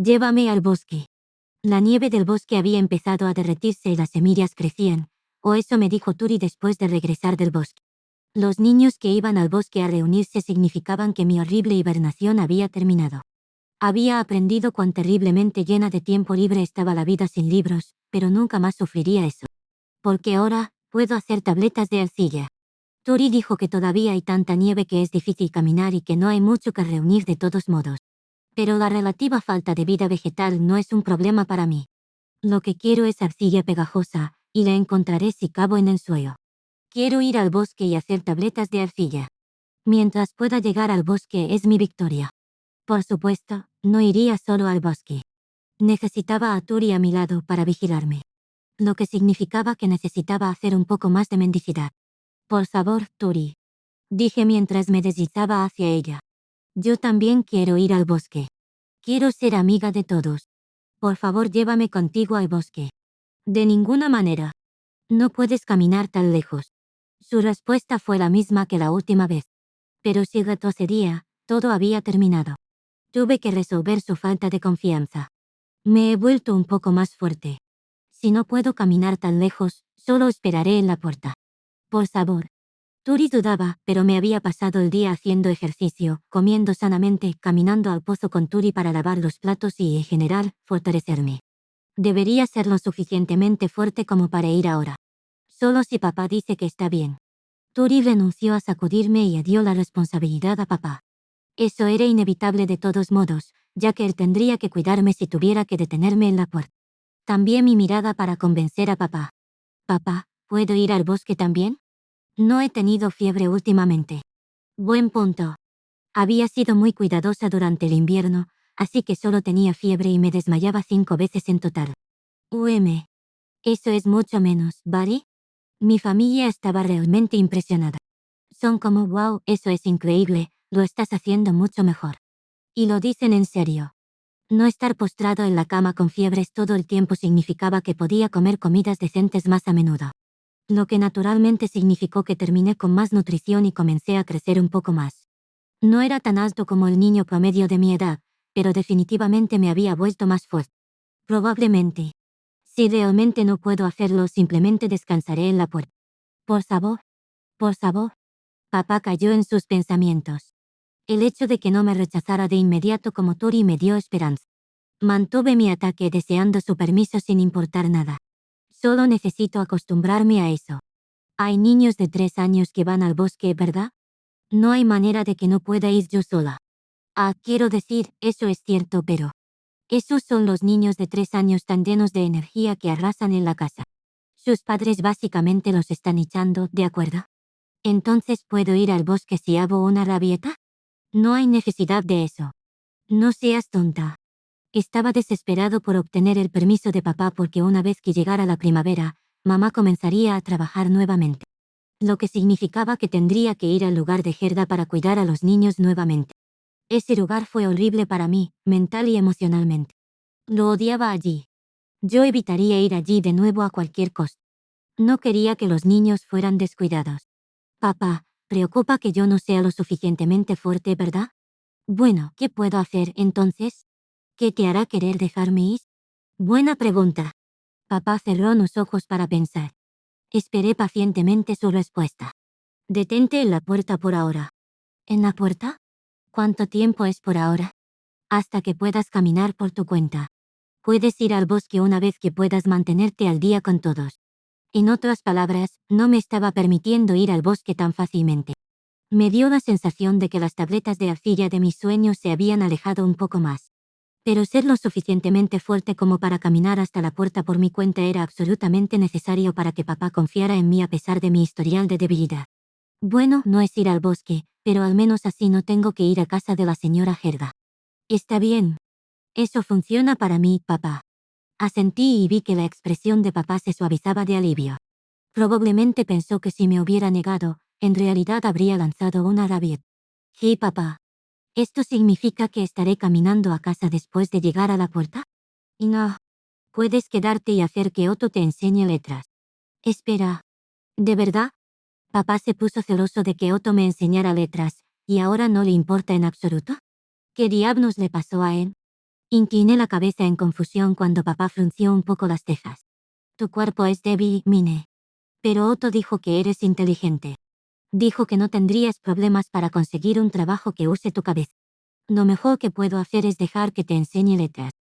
Llévame al bosque. La nieve del bosque había empezado a derretirse y las semillas crecían, o eso me dijo Turi después de regresar del bosque. Los niños que iban al bosque a reunirse significaban que mi horrible hibernación había terminado. Había aprendido cuán terriblemente llena de tiempo libre estaba la vida sin libros, pero nunca más sufriría eso. Porque ahora, puedo hacer tabletas de arcilla. Tori dijo que todavía hay tanta nieve que es difícil caminar y que no hay mucho que reunir de todos modos. Pero la relativa falta de vida vegetal no es un problema para mí. Lo que quiero es arcilla pegajosa, y la encontraré si cavo en el suelo. Quiero ir al bosque y hacer tabletas de arcilla. Mientras pueda llegar al bosque es mi victoria. Por supuesto, no iría solo al bosque. Necesitaba a Turi a mi lado para vigilarme. Lo que significaba que necesitaba hacer un poco más de mendicidad. Por favor, Turi. Dije mientras me deslizaba hacia ella. Yo también quiero ir al bosque. Quiero ser amiga de todos. Por favor, llévame contigo al bosque. De ninguna manera. No puedes caminar tan lejos. Su respuesta fue la misma que la última vez. Pero si retrocedía, todo había terminado. Tuve que resolver su falta de confianza. Me he vuelto un poco más fuerte. Si no puedo caminar tan lejos, solo esperaré en la puerta. Por favor. Turi dudaba, pero me había pasado el día haciendo ejercicio, comiendo sanamente, caminando al pozo con Turi para lavar los platos y, en general, fortalecerme. Debería ser lo suficientemente fuerte como para ir ahora. Solo si papá dice que está bien. Turi renunció a sacudirme y dio la responsabilidad a papá. Eso era inevitable de todos modos, ya que él tendría que cuidarme si tuviera que detenerme en la puerta. Cambié mi mirada para convencer a papá. Papá, ¿puedo ir al bosque también? No he tenido fiebre últimamente. Buen punto. Había sido muy cuidadosa durante el invierno, así que solo tenía fiebre y me desmayaba 5 veces en total. Eso es mucho menos, ¿Barry? Mi familia estaba realmente impresionada. Son como, wow, eso es increíble, lo estás haciendo mucho mejor. Y lo dicen en serio. No estar postrado en la cama con fiebres todo el tiempo significaba que podía comer comidas decentes más a menudo. Lo que naturalmente significó que terminé con más nutrición y comencé a crecer un poco más. No era tan alto como el niño promedio de mi edad, pero definitivamente me había vuelto más fuerte. Probablemente. Si realmente no puedo hacerlo, simplemente descansaré en la puerta. Por favor. Por favor. Papá cayó en sus pensamientos. El hecho de que no me rechazara de inmediato como Tori me dio esperanza. Mantuve mi ataque deseando su permiso sin importar nada. Solo necesito acostumbrarme a eso. Hay niños de 3 años que van al bosque, ¿verdad? No hay manera de que no pueda ir yo sola. Quiero decir, eso es cierto, pero... Esos son los niños de 3 años tan llenos de energía que arrasan en la casa. Sus padres básicamente los están echando, ¿de acuerdo? Entonces, ¿puedo ir al bosque si hago una rabieta? No hay necesidad de eso. No seas tonta. Estaba desesperado por obtener el permiso de papá porque una vez que llegara la primavera, mamá comenzaría a trabajar nuevamente. Lo que significaba que tendría que ir al lugar de Gerda para cuidar a los niños nuevamente. Ese lugar fue horrible para mí, mental y emocionalmente. Lo odiaba allí. Yo evitaría ir allí de nuevo a cualquier costo. No quería que los niños fueran descuidados. Papá, preocupa que yo no sea lo suficientemente fuerte, ¿verdad? Bueno, ¿qué puedo hacer entonces? ¿Qué te hará querer dejarme ir? Buena pregunta. Papá cerró los ojos para pensar. Esperé pacientemente su respuesta. Detente en la puerta por ahora. ¿En la puerta? ¿Cuánto tiempo es por ahora? Hasta que puedas caminar por tu cuenta. Puedes ir al bosque una vez que puedas mantenerte al día con todos. En otras palabras, no me estaba permitiendo ir al bosque tan fácilmente. Me dio la sensación de que las tabletas de arcilla de mis sueños se habían alejado un poco más. Pero ser lo suficientemente fuerte como para caminar hasta la puerta por mi cuenta era absolutamente necesario para que papá confiara en mí a pesar de mi historial de debilidad. Bueno, no es ir al bosque, pero al menos así no tengo que ir a casa de la señora Gerda. Está bien. Eso funciona para mí, papá. Asentí y vi que la expresión de papá se suavizaba de alivio. Probablemente pensó que si me hubiera negado, en realidad habría lanzado una rabieta. Sí, papá. ¿Esto significa que estaré caminando a casa después de llegar a la puerta? Y no. Puedes quedarte y hacer que Otto te enseñe letras. Espera. ¿De verdad? Papá se puso celoso de que Otto me enseñara letras, ¿y ahora no le importa en absoluto? ¿Qué diablos le pasó a él? Incliné la cabeza en confusión cuando papá frunció un poco las cejas. Tu cuerpo es débil, Minnie. Pero Otto dijo que eres inteligente. Dijo que no tendrías problemas para conseguir un trabajo que use tu cabeza. Lo mejor que puedo hacer es dejar que te enseñe letras.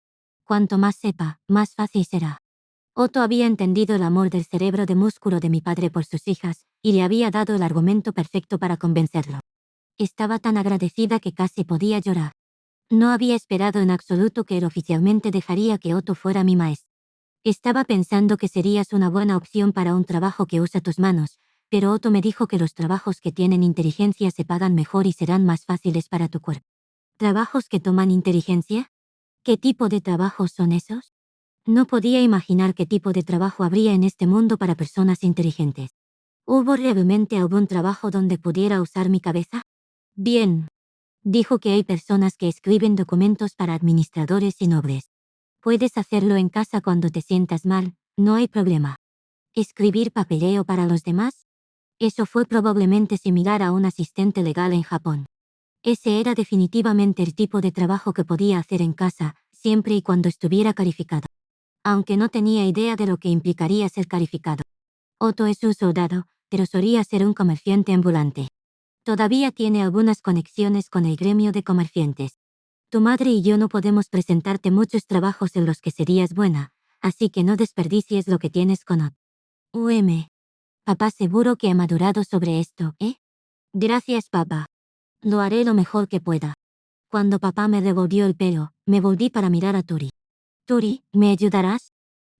Cuanto más sepa, más fácil será. Otto había entendido el amor del cerebro de músculo de mi padre por sus hijas, y le había dado el argumento perfecto para convencerlo. Estaba tan agradecida que casi podía llorar. No había esperado en absoluto que él oficialmente dejaría que Otto fuera mi maestro. Estaba pensando que serías una buena opción para un trabajo que usa tus manos, pero Otto me dijo que los trabajos que tienen inteligencia se pagan mejor y serán más fáciles para tu cuerpo. ¿Trabajos que toman inteligencia? ¿Qué tipo de trabajos son esos? No podía imaginar qué tipo de trabajo habría en este mundo para personas inteligentes. ¿Hubo realmente algún trabajo donde pudiera usar mi cabeza? Bien. Dijo que hay personas que escriben documentos para administradores y nobles. Puedes hacerlo en casa cuando te sientas mal, no hay problema. ¿Escribir papeleo para los demás? Eso fue probablemente similar a un asistente legal en Japón. Ese era definitivamente el tipo de trabajo que podía hacer en casa, siempre y cuando estuviera calificado. Aunque no tenía idea de lo que implicaría ser calificado. Otto es un soldado, pero solía ser un comerciante ambulante. Todavía tiene algunas conexiones con el gremio de comerciantes. Tu madre y yo no podemos presentarte muchos trabajos en los que serías buena, así que no desperdicies lo que tienes con Otto. Papá seguro que ha madurado sobre esto, ¿eh? Gracias, papá. Lo haré lo mejor que pueda. Cuando papá me revolvió el pelo, me volví para mirar a Turi. Turi, ¿me ayudarás?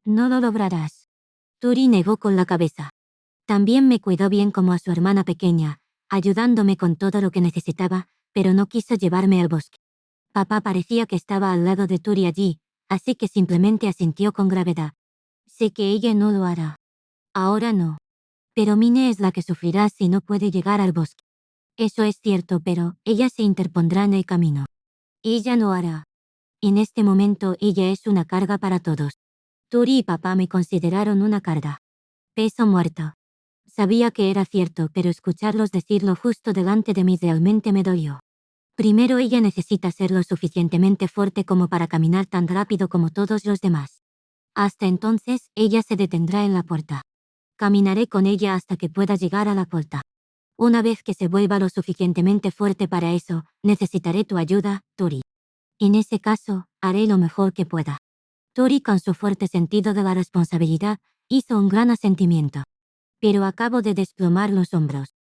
No lo lograrás. Turi negó con la cabeza. También me cuidó bien como a su hermana pequeña, ayudándome con todo lo que necesitaba, pero no quiso llevarme al bosque. Papá parecía que estaba al lado de Turi allí, así que simplemente asintió con gravedad. Sé que ella no lo hará. Ahora no. Pero Mine es la que sufrirá si no puede llegar al bosque. Eso es cierto, pero ella se interpondrá en el camino. Ella lo hará. En este momento ella es una carga para todos. Turi y papá me consideraron una carga. Peso muerto. Sabía que era cierto, pero escucharlos decirlo justo delante de mí realmente me dolió. Primero, ella necesita ser lo suficientemente fuerte como para caminar tan rápido como todos los demás. Hasta entonces, ella se detendrá en la puerta. Caminaré con ella hasta que pueda llegar a la puerta. Una vez que se vuelva lo suficientemente fuerte para eso, necesitaré tu ayuda, Tori. En ese caso, haré lo mejor que pueda. Tori, con su fuerte sentido de la responsabilidad, hizo un gran asentimiento. Pero acabo de desplomar los hombros.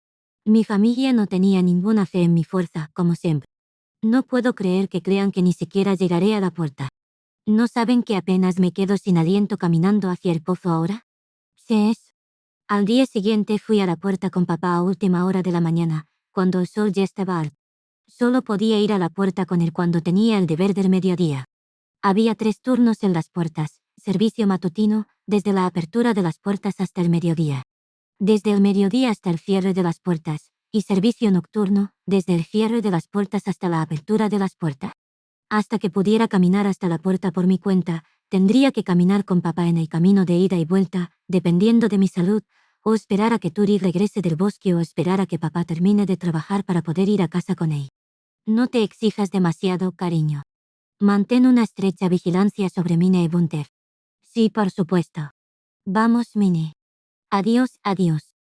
Mi familia no tenía ninguna fe en mi fuerza, como siempre. No puedo creer que crean que ni siquiera llegaré a la puerta. ¿No saben que apenas me quedo sin aliento caminando hacia el pozo ahora? Sí es. Al día siguiente fui a la puerta con papá a última hora de la mañana, cuando el sol ya estaba alto. Solo podía ir a la puerta con él cuando tenía el deber del mediodía. Había 3 turnos en las puertas, servicio matutino, desde la apertura de las puertas hasta el mediodía. Desde el mediodía hasta el cierre de las puertas, y servicio nocturno, desde el cierre de las puertas hasta la apertura de las puertas. Hasta que pudiera caminar hasta la puerta por mi cuenta, tendría que caminar con papá en el camino de ida y vuelta, dependiendo de mi salud, o esperar a que Turi regrese del bosque o esperar a que papá termine de trabajar para poder ir a casa con él. No te exijas demasiado, cariño. Mantén una estrecha vigilancia sobre Mine y Bunter. Sí, por supuesto. Vamos, Mine. Adiós, adiós.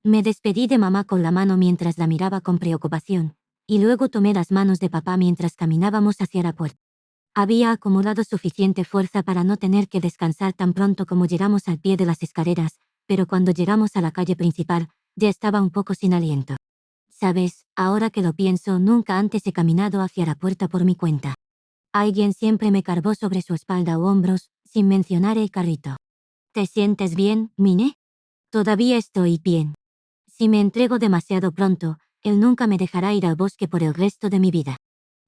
Me despedí de mamá con la mano mientras la miraba con preocupación, y luego tomé las manos de papá mientras caminábamos hacia la puerta. Había acumulado suficiente fuerza para no tener que descansar tan pronto como llegamos al pie de las escaleras, pero cuando llegamos a la calle principal, ya estaba un poco sin aliento. Sabes, ahora que lo pienso, nunca antes he caminado hacia la puerta por mi cuenta. Alguien siempre me cargó sobre su espalda u hombros, sin mencionar el carrito. ¿Te sientes bien, Mine? Todavía estoy bien. Si me entrego demasiado pronto, él nunca me dejará ir al bosque por el resto de mi vida.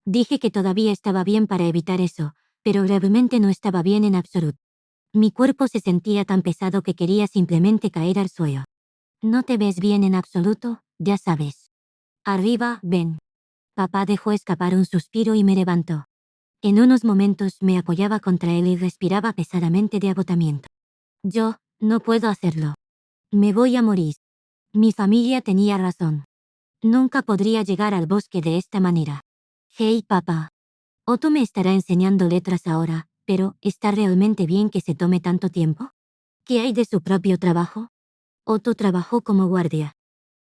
Dije que todavía estaba bien para evitar eso, pero realmente no estaba bien en absoluto. Mi cuerpo se sentía tan pesado que quería simplemente caer al suelo. ¿No te ves bien en absoluto? Ya sabes. Arriba, ven. Papá dejó escapar un suspiro y me levantó. En unos momentos me apoyaba contra él y respiraba pesadamente de agotamiento. Yo, no puedo hacerlo. Me voy a morir. Mi familia tenía razón. Nunca podría llegar al bosque de esta manera. Hey, papá. Otto me estará enseñando letras ahora, pero ¿está realmente bien que se tome tanto tiempo? ¿Qué hay de su propio trabajo? Otto trabajó como guardia.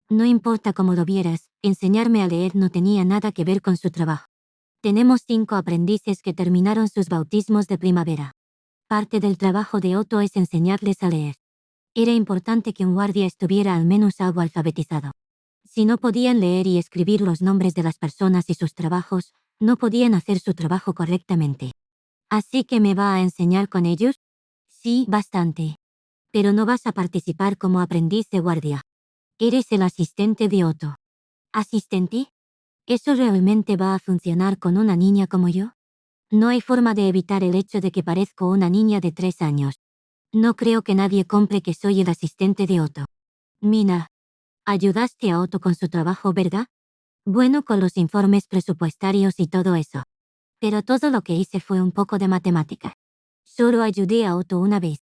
No importa cómo lo vieras, enseñarme a leer no tenía nada que ver con su trabajo. Tenemos 5 aprendices que terminaron sus bautismos de primavera. Parte del trabajo de Otto es enseñarles a leer. Era importante que un guardia estuviera al menos algo alfabetizado. Si no podían leer y escribir los nombres de las personas y sus trabajos, no podían hacer su trabajo correctamente. ¿Así que me va a enseñar con ellos? Sí, bastante. Pero no vas a participar como aprendiz de guardia. Eres el asistente de Otto. ¿Asistente? ¿Eso realmente va a funcionar con una niña como yo? No hay forma de evitar el hecho de que parezco una niña de 3 años. No creo que nadie compre que soy el asistente de Otto. Mina, ayudaste a Otto con su trabajo, ¿verdad? Bueno, con los informes presupuestarios y todo eso. Pero todo lo que hice fue un poco de matemática. Solo ayudé a Otto una vez.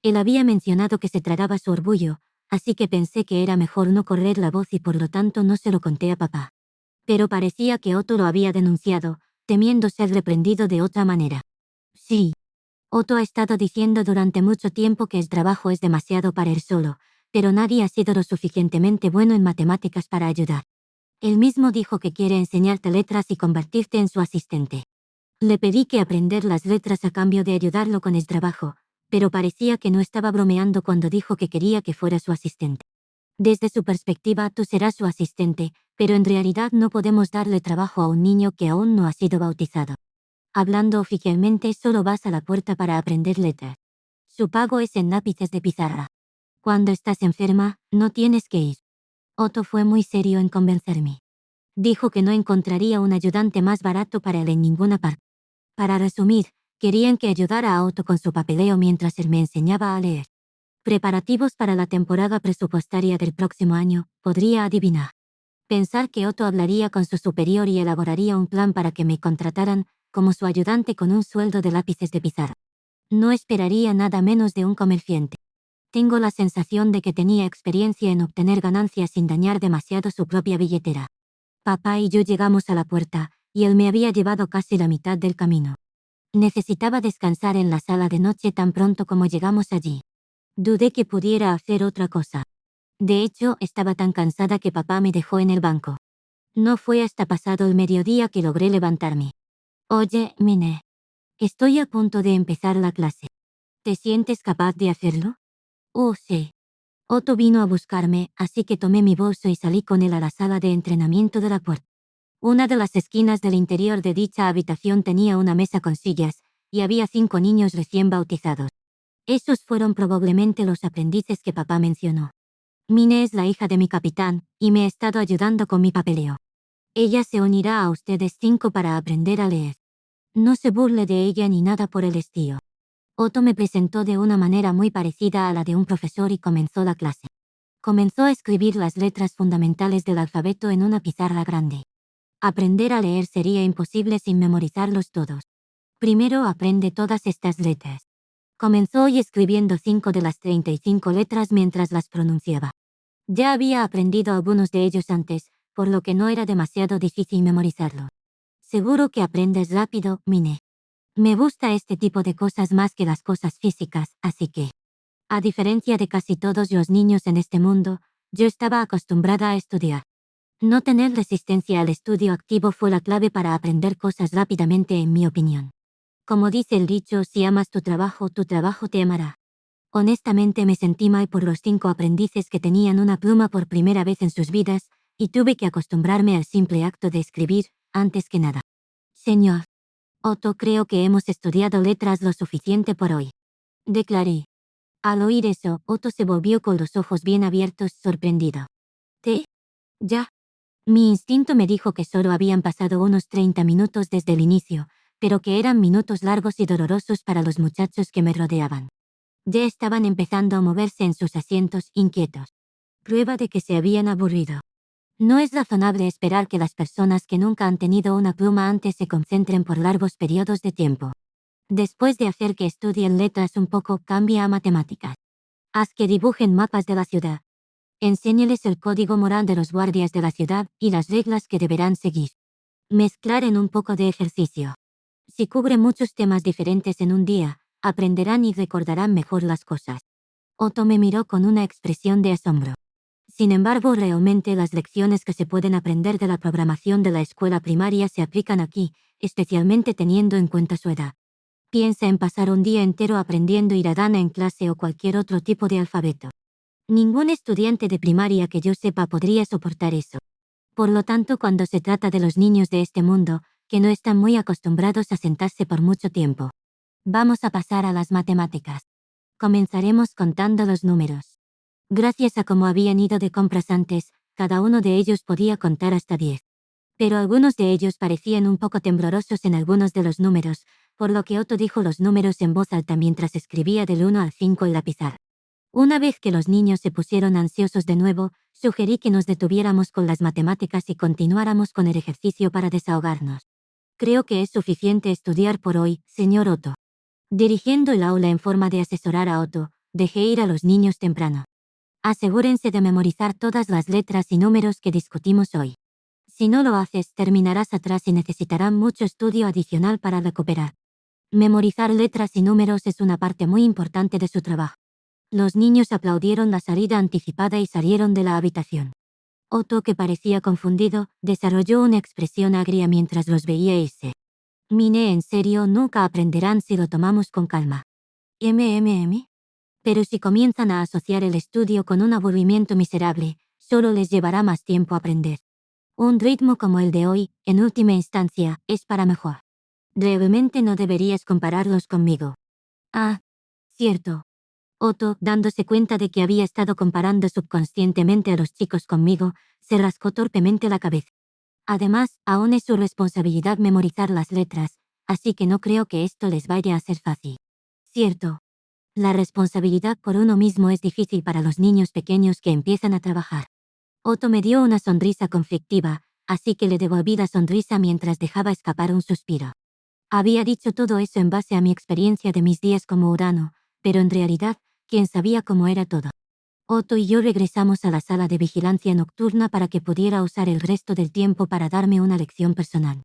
Él había mencionado que se tragaba su orgullo, así que pensé que era mejor no correr la voz y por lo tanto no se lo conté a papá. Pero parecía que Otto lo había denunciado, temiendo ser reprendido de otra manera. Sí. Otto ha estado diciendo durante mucho tiempo que el trabajo es demasiado para él solo, pero nadie ha sido lo suficientemente bueno en matemáticas para ayudar. Él mismo dijo que quiere enseñarte letras y convertirte en su asistente. Le pedí que aprender las letras a cambio de ayudarlo con el trabajo, pero parecía que no estaba bromeando cuando dijo que quería que fuera su asistente. Desde su perspectiva, tú serás su asistente, pero en realidad no podemos darle trabajo a un niño que aún no ha sido bautizado. Hablando oficialmente, solo vas a la puerta para aprender letras. Su pago es en lápices de pizarra. Cuando estás enferma, no tienes que ir. Otto fue muy serio en convencerme. Dijo que no encontraría un ayudante más barato para él en ninguna parte. Para resumir, querían que ayudara a Otto con su papeleo mientras él me enseñaba a leer. Preparativos para la temporada presupuestaria del próximo año, podría adivinar. Pensar que Otto hablaría con su superior y elaboraría un plan para que me contrataran como su ayudante con un sueldo de lápices de pizarra. No esperaría nada menos de un comerciante. Tengo la sensación de que tenía experiencia en obtener ganancias sin dañar demasiado su propia billetera. Papá y yo llegamos a la puerta, y él me había llevado casi la mitad del camino. Necesitaba descansar en la sala de noche tan pronto como llegamos allí. Dudé que pudiera hacer otra cosa. De hecho, estaba tan cansada que papá me dejó en el banco. No fue hasta pasado el mediodía que logré levantarme. Oye, Mine. Estoy a punto de empezar la clase. ¿Te sientes capaz de hacerlo? Oh, sí. Otto vino a buscarme, así que tomé mi bolso y salí con él a la sala de entrenamiento de la puerta. Una de las esquinas del interior de dicha habitación tenía una mesa con sillas, y había 5 niños recién bautizados. Esos fueron probablemente los aprendices que papá mencionó. Mine es la hija de mi capitán, y me ha estado ayudando con mi papeleo. Ella se unirá a ustedes 5 para aprender a leer. No se burle de ella ni nada por el estilo. Otto me presentó de una manera muy parecida a la de un profesor y comenzó la clase. Comenzó a escribir las letras fundamentales del alfabeto en una pizarra grande. Aprender a leer sería imposible sin memorizarlos todos. Primero aprende todas estas letras. Comenzó hoy escribiendo 5 de las 35 letras mientras las pronunciaba. Ya había aprendido algunos de ellos antes, por lo que no era demasiado difícil memorizarlo. Seguro que aprendes rápido, Mine. Me gusta este tipo de cosas más que las cosas físicas, así que, a diferencia de casi todos los niños en este mundo, yo estaba acostumbrada a estudiar. No tener resistencia al estudio activo fue la clave para aprender cosas rápidamente, en mi opinión. Como dice el dicho, si amas tu trabajo te amará. Honestamente me sentí mal por los 5 aprendices que tenían una pluma por primera vez en sus vidas, y tuve que acostumbrarme al simple acto de escribir, antes que nada. Señor Otto, creo que hemos estudiado letras lo suficiente por hoy. Declaré. Al oír eso, Otto se volvió con los ojos bien abiertos, sorprendido. ¿Te? ¿Ya? Mi instinto me dijo que solo habían pasado unos 30 minutos desde el inicio, pero que eran minutos largos y dolorosos para los muchachos que me rodeaban. Ya estaban empezando a moverse en sus asientos, inquietos. Prueba de que se habían aburrido. No es razonable esperar que las personas que nunca han tenido una pluma antes se concentren por largos periodos de tiempo. Después de hacer que estudien letras un poco, cambia a matemáticas. Haz que dibujen mapas de la ciudad. Enséñeles el código moral de los guardias de la ciudad y las reglas que deberán seguir. Mezclar en un poco de ejercicio. Si cubre muchos temas diferentes en un día, aprenderán y recordarán mejor las cosas. Otto me miró con una expresión de asombro. Sin embargo, realmente las lecciones que se pueden aprender de la programación de la escuela primaria se aplican aquí, especialmente teniendo en cuenta su edad. Piensa en pasar un día entero aprendiendo hiragana en clase o cualquier otro tipo de alfabeto. Ningún estudiante de primaria que yo sepa podría soportar eso. Por lo tanto, cuando se trata de los niños de este mundo, que no están muy acostumbrados a sentarse por mucho tiempo. Vamos a pasar a las matemáticas. Comenzaremos contando los números. Gracias a cómo habían ido de compras antes, cada uno de ellos podía contar hasta 10. Pero algunos de ellos parecían un poco temblorosos en algunos de los números, por lo que Otto dijo los números en voz alta mientras escribía del 1 al 5 en la pizarra. Una vez que los niños se pusieron ansiosos de nuevo, sugerí que nos detuviéramos con las matemáticas y continuáramos con el ejercicio para desahogarnos. Creo que es suficiente estudiar por hoy, señor Otto. Dirigiendo el aula en forma de asesorar a Otto, dejé ir a los niños temprano. Asegúrense de memorizar todas las letras y números que discutimos hoy. Si no lo haces, terminarás atrás y necesitarán mucho estudio adicional para recuperar. Memorizar letras y números es una parte muy importante de su trabajo. Los niños aplaudieron la salida anticipada y salieron de la habitación. Otto, que parecía confundido, desarrolló una expresión agria mientras los veía irse. Mine, en serio, nunca aprenderán si lo tomamos con calma. MMM. Pero si comienzan a asociar el estudio con un aburrimiento miserable, solo les llevará más tiempo aprender. Un ritmo como el de hoy, en última instancia, es para mejor. Realmente no deberías compararlos conmigo. Ah, cierto. Otto, dándose cuenta de que había estado comparando subconscientemente a los chicos conmigo, se rascó torpemente la cabeza. Además, aún es su responsabilidad memorizar las letras, así que no creo que esto les vaya a ser fácil. Cierto. La responsabilidad por uno mismo es difícil para los niños pequeños que empiezan a trabajar. Otto me dio una sonrisa conflictiva, así que le devolví la sonrisa mientras dejaba escapar un suspiro. Había dicho todo eso en base a mi experiencia de mis días como Urano, pero en realidad, quién sabía cómo era todo. Otto y yo regresamos a la sala de vigilancia nocturna para que pudiera usar el resto del tiempo para darme una lección personal.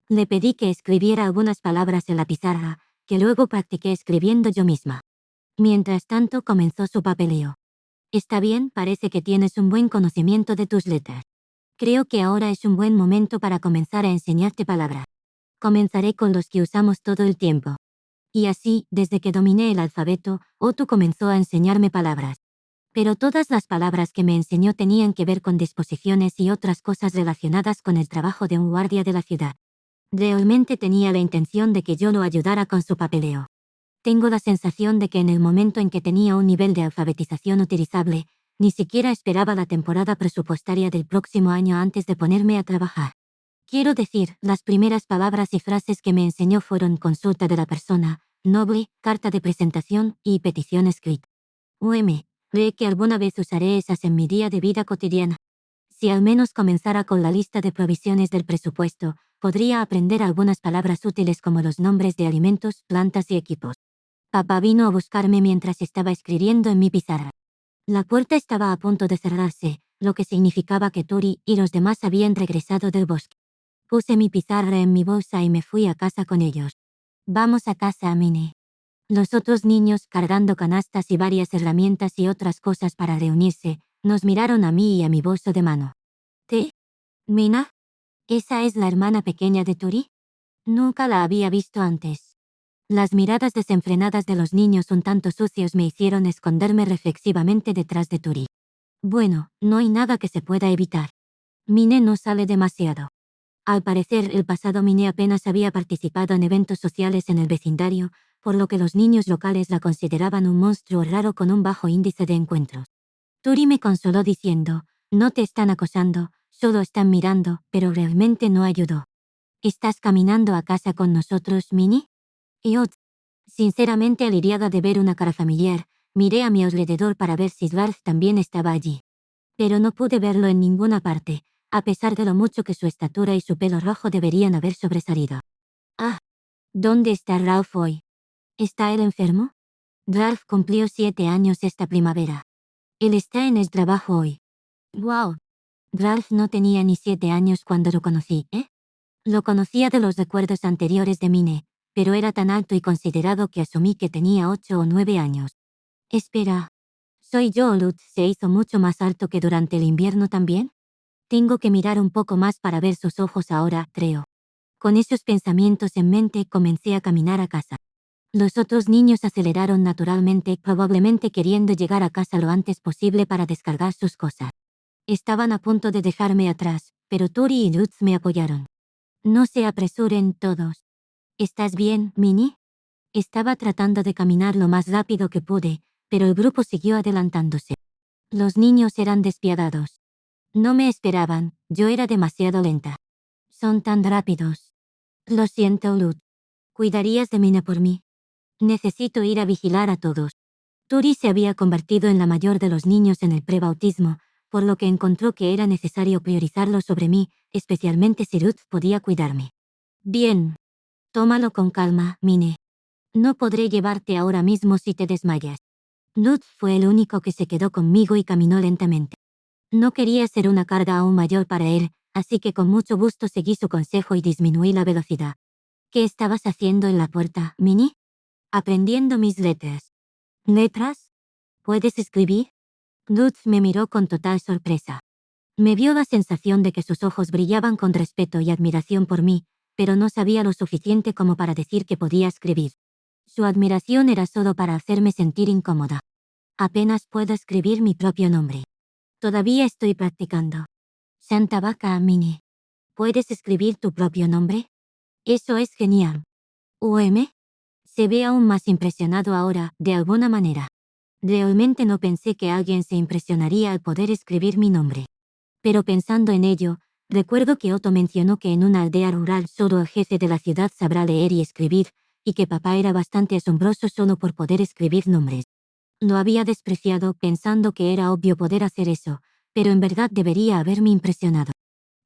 Le pedí que escribiera algunas palabras en la pizarra, que luego practiqué escribiendo yo misma. Mientras tanto comenzó su papeleo. Está bien, parece que tienes un buen conocimiento de tus letras. Creo que ahora es un buen momento para comenzar a enseñarte palabras. Comenzaré con los que usamos todo el tiempo. Y así, desde que dominé el alfabeto, Otto comenzó a enseñarme palabras. Pero todas las palabras que me enseñó tenían que ver con disposiciones y otras cosas relacionadas con el trabajo de un guardia de la ciudad. Realmente tenía la intención de que yo lo ayudara con su papeleo. Tengo la sensación de que en el momento en que tenía un nivel de alfabetización utilizable, ni siquiera esperaba la temporada presupuestaria del próximo año antes de ponerme a trabajar. Quiero decir, las primeras palabras y frases que me enseñó fueron consulta de la persona, noble, carta de presentación y petición escrita. ¿Cree que alguna vez usaré esas en mi día de vida cotidiana? Si al menos comenzara con la lista de provisiones del presupuesto, podría aprender algunas palabras útiles como los nombres de alimentos, plantas y equipos. Papá vino a buscarme mientras estaba escribiendo en mi pizarra. La puerta estaba a punto de cerrarse, lo que significaba que Tori y los demás habían regresado del bosque. Puse mi pizarra en mi bolsa y me fui a casa con ellos. Vamos a casa, Mine. Los otros niños, cargando canastas y varias herramientas y otras cosas para reunirse, nos miraron a mí y a mi bolso de mano. ¿Te? ¿Mina? ¿Esa es la hermana pequeña de Tori? Nunca la había visto antes. Las miradas desenfrenadas de los niños un tanto sucios me hicieron esconderme reflexivamente detrás de Tori. Bueno, no hay nada que se pueda evitar. Mine no sale demasiado. Al parecer, el pasado Mine apenas había participado en eventos sociales en el vecindario, por lo que los niños locales la consideraban un monstruo raro con un bajo índice de encuentros. Tori me consoló diciendo, no te están acosando, solo están mirando, pero realmente no ayudó. ¿Estás caminando a casa con nosotros, Minnie? Y sinceramente aliviada de ver una cara familiar, miré a mi alrededor para ver si Dwarf también estaba allí. Pero no pude verlo en ninguna parte, a pesar de lo mucho que su estatura y su pelo rojo deberían haber sobresalido. Ah, ¿dónde está Ralph hoy? ¿Está él enfermo? Ralph cumplió 7 años esta primavera. Él está en el trabajo hoy. ¡Wow! Ralph no tenía ni 7 años cuando lo conocí, ¿eh? Lo conocía de los recuerdos anteriores de Mine, pero era tan alto y considerado que asumí que tenía 8 o 9 años. Espera, ¿soy yo o Lutz se hizo mucho más alto que durante el invierno también? Tengo que mirar un poco más para ver sus ojos ahora, creo. Con esos pensamientos en mente comencé a caminar a casa. Los otros niños aceleraron naturalmente, probablemente queriendo llegar a casa lo antes posible para descargar sus cosas. Estaban a punto de dejarme atrás, pero Tori y Lutz me apoyaron. No se apresuren todos. ¿Estás bien, Minnie? Estaba tratando de caminar lo más rápido que pude, pero el grupo siguió adelantándose. Los niños eran despiadados. No me esperaban, yo era demasiado lenta. Son tan rápidos. Lo siento, Lutz. ¿Cuidarías de Minnie por mí? Necesito ir a vigilar a todos. Tori se había convertido en la mayor de los niños en el prebautismo, por lo que encontró que era necesario priorizarlo sobre mí, especialmente si Ruth podía cuidarme. Bien. Tómalo con calma, Minnie. No podré llevarte ahora mismo si te desmayas. Ruth fue el único que se quedó conmigo y caminó lentamente. No quería ser una carga aún mayor para él, así que con mucho gusto seguí su consejo y disminuí la velocidad. ¿Qué estabas haciendo en la puerta, Minnie? Aprendiendo mis letras. ¿Letras? ¿Puedes escribir? Lutz me miró con total sorpresa. Me dio la sensación de que sus ojos brillaban con respeto y admiración por mí, pero no sabía lo suficiente como para decir que podía escribir. Su admiración era solo para hacerme sentir incómoda. Apenas puedo escribir mi propio nombre. Todavía estoy practicando. Santa Vaca, Minnie. ¿Puedes escribir tu propio nombre? Eso es genial. ¿UM? Se ve aún más impresionado ahora, de alguna manera. Realmente no pensé que alguien se impresionaría al poder escribir mi nombre. Pero pensando en ello, recuerdo que Otto mencionó que en una aldea rural solo el jefe de la ciudad sabrá leer y escribir, y que papá era bastante asombroso solo por poder escribir nombres. Lo había despreciado pensando que era obvio poder hacer eso, pero en verdad debería haberme impresionado.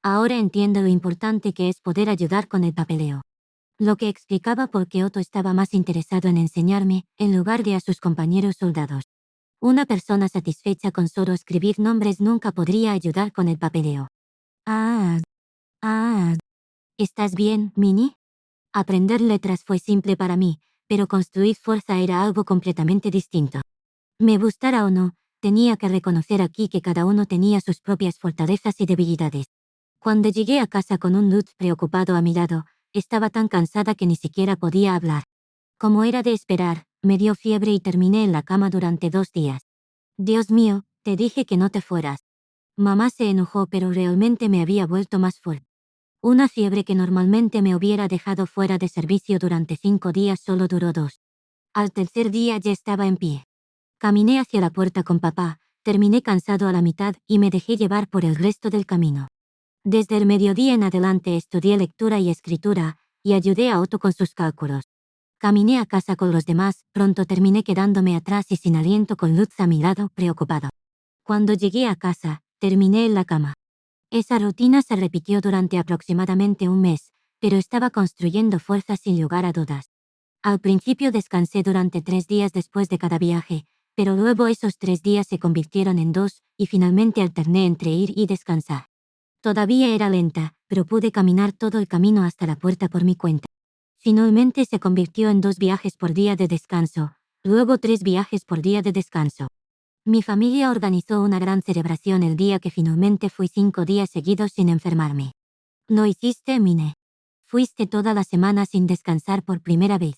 Ahora entiendo lo importante que es poder ayudar con el papeleo. Lo que explicaba por qué Otto estaba más interesado en enseñarme, en lugar de a sus compañeros soldados. Una persona satisfecha con solo escribir nombres nunca podría ayudar con el papeleo. Ah. ¿Estás bien, Minnie? Aprender letras fue simple para mí, pero construir fuerza era algo completamente distinto. Me gustara o no, tenía que reconocer aquí que cada uno tenía sus propias fortalezas y debilidades. Cuando llegué a casa con un Lutz preocupado a mi lado, estaba tan cansada que ni siquiera podía hablar. Como era de esperar, me dio fiebre y terminé en la cama durante 2 días. Dios mío, te dije que no te fueras. Mamá se enojó, pero realmente me había vuelto más fuerte. Una fiebre que normalmente me hubiera dejado fuera de servicio durante 5 días solo duró 2. Al tercer día ya estaba en pie. Caminé hacia la puerta con papá, terminé cansado a la mitad y me dejé llevar por el resto del camino. Desde el mediodía en adelante estudié lectura y escritura, y ayudé a Otto con sus cálculos. Caminé a casa con los demás, pronto terminé quedándome atrás y sin aliento con Lutz a mi lado, preocupado. Cuando llegué a casa, terminé en la cama. Esa rutina se repitió durante aproximadamente un mes, pero estaba construyendo fuerzas sin lugar a dudas. Al principio descansé durante 3 días después de cada viaje, pero luego esos 3 días se convirtieron en 2, y finalmente alterné entre ir y descansar. Todavía era lenta, pero pude caminar todo el camino hasta la puerta por mi cuenta. Finalmente se convirtió en 2 viajes por día de descanso, luego 3 viajes por día de descanso. Mi familia organizó una gran celebración el día que finalmente fui 5 días seguidos sin enfermarme. Lo hiciste, Minnie. Fuiste toda la semana sin descansar por primera vez.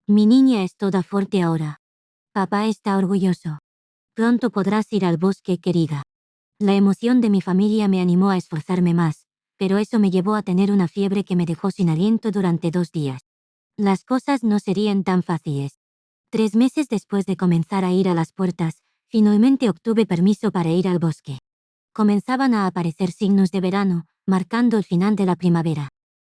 Mi niña es toda fuerte ahora. Papá está orgulloso. Pronto podrás ir al bosque, querida. La emoción de mi familia me animó a esforzarme más, pero eso me llevó a tener una fiebre que me dejó sin aliento durante 2 días. Las cosas no serían tan fáciles. 3 meses después de comenzar a ir a las puertas, finalmente obtuve permiso para ir al bosque. Comenzaban a aparecer signos de verano, marcando el final de la primavera.